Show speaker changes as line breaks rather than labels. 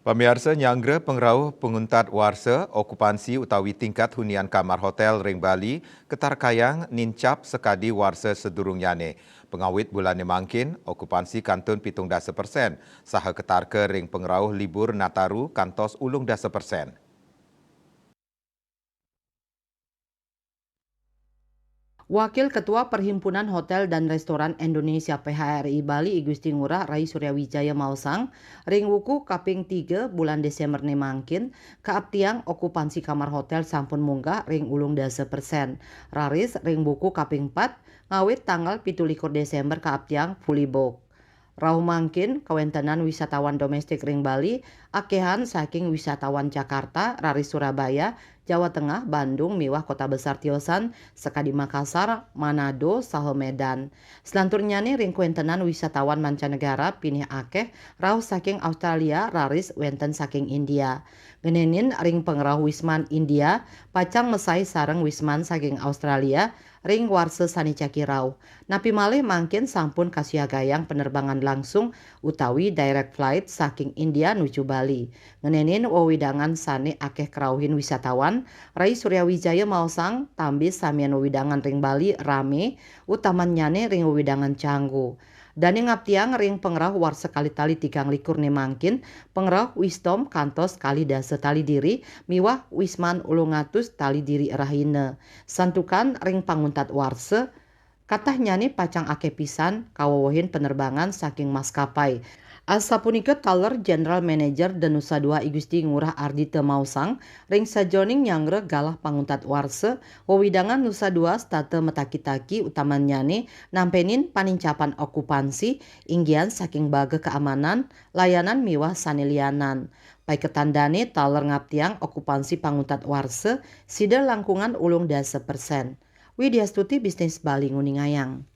Pemirsa nyanggra pengrauh penguntat warsa okupansi utawi tingkat hunian kamar hotel ring Bali ketar kayang nincap sekadi warsa sedurung yane. Pengawit bulan mangkin okupansi kantun 17%, saha ketar ke ring pengrauh libur Nataru kantos ulung 10%.
Wakil Ketua Perhimpunan Hotel dan Restoran Indonesia PHRI Bali Igusti Ngurah Rai Suryawijaya Mausang, ring wuku kaping 3 bulan Desember nemangkin, kaaptiang okupansi kamar hotel sampun munggah ring ulung 10%. Raris ring buku kaping 4, ngawit tanggal 17 Desember kaaptiang fully book. Rauh mangkin kawentenan wisatawan domestik ring Bali, akehan saking wisatawan Jakarta, Rari Surabaya, Jawa Tengah, Bandung, miwah kota besar tiosan, sekadi Makassar, Manado, saha Medan. Selanturnya nih ring kawentenan wisatawan mancanegara pinih akeh, rauh saking Australia, raris wenten saking India. Genenin ring pengerau Wisman India, pacang mesai sareng Wisman saking Australia, ring warse sanicaki rauh. Napi malih mangkin sampun kasiagayang penerbangan langsung utawi direct flight saking India nuju Bali. Ngenenin wewidangan sane akeh kerauhin wisatawan, Rai Suryawijaya Mausang tambis samian wewidangan ring Bali rame, utamanyane ring wewidangan Canggu. Dani ngaptiang ring pengerah war sekali tali 3 likur nemangkin, pengerah wisdom kantos kali dasa tali diri, miwah wisman ulungatus tali diri rahine. Santukan ring panguntat warse, katah nyani pacang ake pisan kawawahin penerbangan saking maskapai. Asapunika Taler General Manager dan Nusa Dua Igusti Ngurah Ardita Mausang, ring sajoning nyangre galah panguntat warse, wewidangan Nusa Dua state metakitaki utamanyane nampenin panincapan okupansi, inggian saking baga keamanan, layanan miwah sanilianan. Pai ketandane Taler ngaptiang okupansi panguntat warse, sida langkungan ulung 10%. Widya Stuti Bisnis Bali Nguningayang.